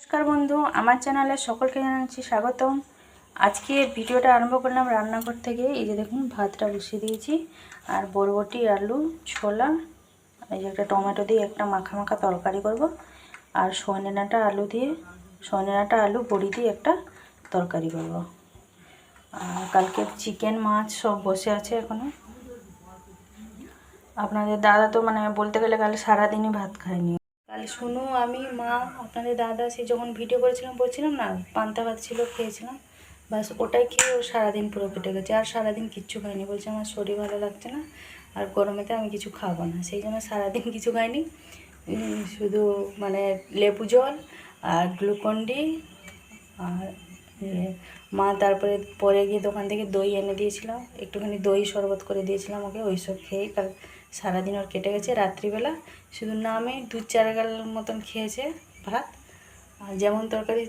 নমস্কার বন্ধু, আমার চ্যানেলে সকলকে জানাচ্ছি স্বাগতম। আজকে ভিডিওটা আরম্ভ করলাম রান্নাঘর থেকে। এই যে দেখুন, ভাতটা বসিয়ে দিয়েছি আর বরবটি, আলু, ছোলা, এই যে একটা টমেটো দিয়ে একটা মাখা মাখা তরকারি করব। আর সজনে ডাঁটা আলু বড়ি দিয়ে একটা তরকারি করব। আর কালকে চিকেন মাছ সব বসে আছে এখনো। আপনাদের দাদা তো বলতে গেলে কাল সারাদিনই ভাত খায়নি। কাল শুনু, আমি, মা, আপনাদের দাদা সে যখন ভিডিও করেছিলাম বলছিলাম না, পান্তা ভাত ছিল, খেয়েছিলাম। বাস ওটাই খেয়ে ও সারাদিন পুরো কেটে গেছে। আর সারাদিন কিচ্ছু খায়নি, বলছে আমার শরীর ভালো লাগছে না আর গরমেতে আমি কিছু খাবো না। সেই জন্য সারাদিন কিছু খাইনি, শুধু লেবু জল আর গ্লুকন্ডি। আর মা তারপরে পরে গিয়ে দোকান থেকে দই এনে দিয়েছিলাম, একটুখানি দই শরবত করে দিয়েছিলাম ওকে। ওইসব খেয়েই কাল সারাদিন ওর কেটে গেছে। রাত্রিবেলা শুধু নামে 2-4 গাল মতন খেয়েছে ভাত, আর যেমন তরকারি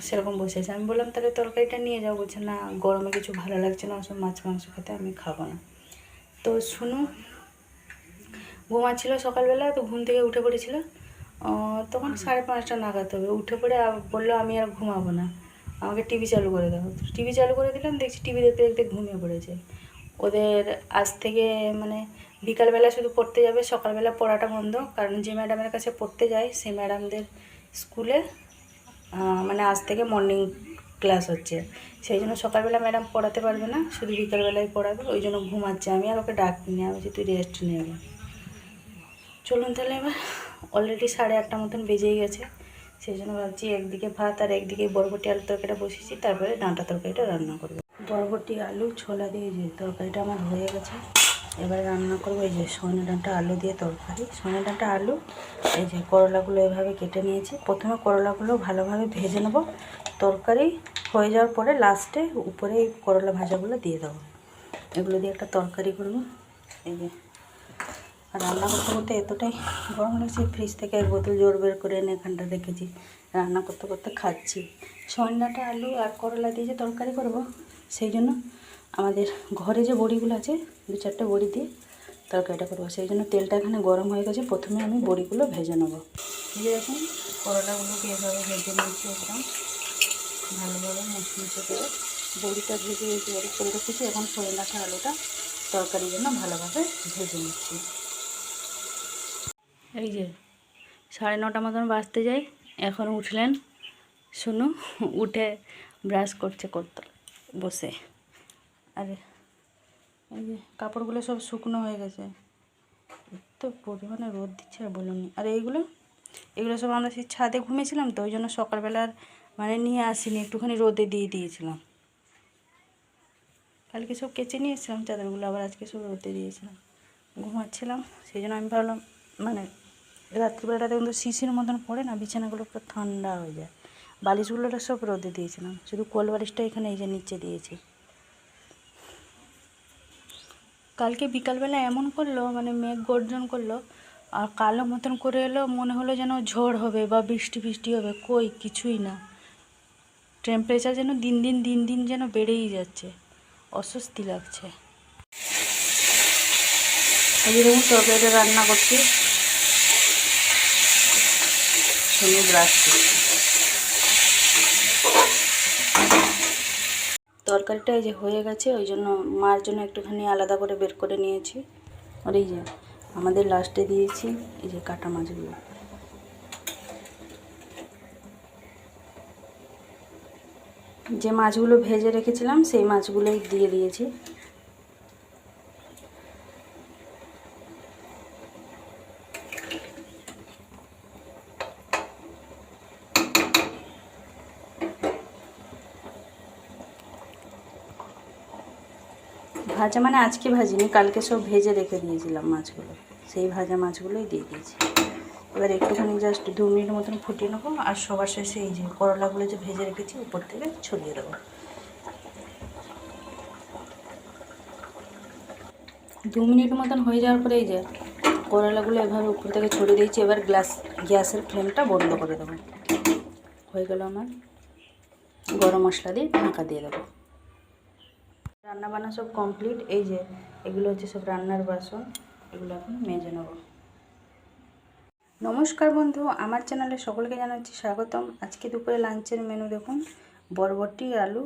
সেরকম বসেছে। আমি বললাম তাহলে তরকারিটা নিয়ে যাও, বলছে না গরমে কিছু ভালো লাগছে না ওসব মাছ মাংস খেতে, আমি খাবো না। তো শুনু ঘুমাচ্ছিল সকালবেলা, তো ঘুম থেকে উঠে পড়েছিল তখন 5:30 নাগাদ হবে। উঠে পড়ে বললো আমি আর ঘুমাবো না, আমাকে টিভি চালু করে দাও। টিভি চালু করে দিলাম, দেখছি টিভি দেখতে দেখতে ঘুমিয়ে পড়েছে। ওদের আজ থেকে বিকালবেলা শুধু পড়তে যাবে, সকালবেলা পড়াটা বন্ধ। কারণ যে ম্যাডামের কাছে পড়তে যায় সেই ম্যাডামদের স্কুলে আজ থেকে মর্নিং ক্লাস হচ্ছে, সেই জন্য সকালবেলা ম্যাডাম পড়াতে পারবে না, শুধু বিকালবেলায় পড়াবে। ওই জন্য ঘুমাচ্ছে। আমি আর ওকে ডাকিনি, আমি বলছি তুই রেস্ট নেবে। চলুন তাহলে এবার অলরেডি 8:30 মতন বেজেই গেছে। সেই জন্য ভাবছি একদিকে ভাত আর একদিকে বরবটি আলু তরকারিটা বসিয়েছি, তারপরে ডাঁটা তরকারিটা রান্না করবো। বরবটি আলু ছোলা দিয়ে যে তরকারিটা আমার হয়ে গেছে। এবারে রান্না করবো এই যে সজনে ডাঁটা আলু দিয়ে তরকারি। সজনে ডাঁটা আলু, এই যে করলাগুলো এভাবে কেটে নিয়েছি। প্রথমে করলাগুলো ভালোভাবে ভেজে নেব, তরকারি হয়ে যাওয়ার পরে লাস্টে উপরে এই করলা ভাজাগুলো দিয়ে দেবো। এগুলো দিয়ে একটা তরকারি করবো। এই যে রান্না করতে করতে এতটাই গরম লাগছে, ফ্রিজ থেকে 1 বোতল জোর বের করে এনে এখানটা রেখেছি, রান্না করতে করতে খাচ্ছি। সজনে ডাঁটা আলু আর করলা দিয়ে যে তরকারি করব, সেই জন্য আমাদের ঘরে যে বড়িগুলো আছে 2-4টে বড়ি দিয়ে তরকারিটা করবো। সেই জন্য তেলটা এখানে গরম হয়ে গেছে। প্রথমে আমি বড়িগুলো ভেজে নেবো। দিয়ে দেখুন করলাগুলোকে এভাবে ভেজে নিয়েছি, একদম ভালোভাবে মুচমুচে করে বড়িটা ভেজে রেডি করে রেখেছি। এখন সজনে ডাঁটা আলুটা তরকারির জন্য ভালোভাবে ভেজে নিচ্ছি। এই যে 9:30 মতন বাজতে যাই, এখন উঠলেন শুনু, উঠে ব্রাশ করতে বসে। আরে এই যে কাপড়গুলো সব শুকনো হয়ে গেছে, এত পরিমাণে রোদ দিচ্ছে আর বলুনি। আর এগুলো সব আমরা সেই ছাদে ঘুমিয়েছিলাম, তো ওই জন্য সকালবেলার নিয়ে আসিনি, একটুখানি রোদে দিয়ে দিয়েছিলাম। কালকে সব কেচে নিয়ে এসেছিলাম চাদরগুলো, আবার আজকে সব রোদে দিয়েছিলাম। ঘুমাচ্ছিলাম, সেই জন্য আমি ভাবলাম রাত্রিবেলাটাতে কিন্তু শিশির মতন পড়ে না, বিছানাগুলো পুরো ঠান্ডা হয়ে যায়। বালিশগুলোটা সব রোদে দিয়েছিলাম, শুধু কোল বালিশটা এখানে এই যে নিচে দিয়েছি। কালকে বিকালবেলা এমন করলো, মেঘ গর্জন করলো আর কালো মতন করে এলো, মনে হলো যেন ঝড় হবে বা বৃষ্টি হবে, কই কিছুই না। টেম্পারেচার যেন দিন দিন যেন বেড়েই যাচ্ছে, অস্বস্তি লাগছে। এরকম তরকারিটা রান্না করছি, শুনে ব্রাশ করছি। তরকারিটা এই যে হয়ে গেছে, ওই জন্য মার জন্য একটুখানি আলাদা করে বের করে নিয়েছি। আর এই যে আমাদের লাস্টে দিয়েছি এই যে কাটা মাছগুলো। যে মাছগুলো ভেজে রেখেছিলাম সেই মাছগুলোই দিয়ে দিয়েছি। ভাজা আজকে ভাজিনি, কালকে সব ভেজে রেখে দিয়েছিলাম মাছগুলো, সেই ভাজা মাছগুলোই দিয়ে দিয়েছি। এবার একটুখানি জাস্ট 2 মিনিট মতন ফুটিয়ে নেবো। আর সবার শেষে এই যে করলাগুলো যে ভেজে রেখেছি উপর থেকে ছড়িয়ে দেবো। 2 মিনিট মতন হয়ে যাওয়ার পরে এই যে করলাগুলো এভাবে উপর থেকে ছড়িয়ে দিয়েছি। এবার গ্যাসের ফ্লেমটা বন্ধ করে দেবো। হয়ে গেল আমার, গরম মশলা দিয়ে ঢাকা দিয়ে দেবো। রান্না বান্না সব কমপ্লিট। এই যে এগুলো হচ্ছে সব রান্নার বাসন, এগুলো এখন মেজে নেব। নমস্কার বন্ধু, আমার চ্যানেলে সকলকে জানাচ্ছি স্বাগতম। আজকে দুপুরে লাঞ্চের মেনু দেখুন, বরবটি আলু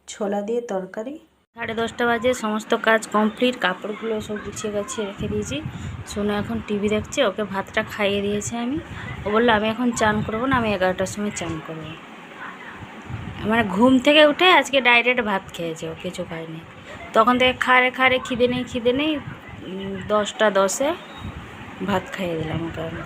ছোলা দিয়ে তরকারি। 10:30 বাজে, সমস্ত কাজ কমপ্লিট, কাপড়গুলো সব গুছিয়ে গাছিয়ে রেখে দিয়েছি। সোনু এখন টিভি দেখছে, ওকে ভাতটা খাইয়ে দিয়েছি আমি। ও বললো আমি এখন চান করবো না, আমি 11টার সময় চান করবো। মানে ঘুম থেকে উঠে আজকে ডাইরেক্ট ভাত খেয়েছে, ও কিছু খায়নি। তখন থেকে খারে খিদে নেই 10টা 10-এ ভাত খাইয়ে দিলাম ওকে আমি।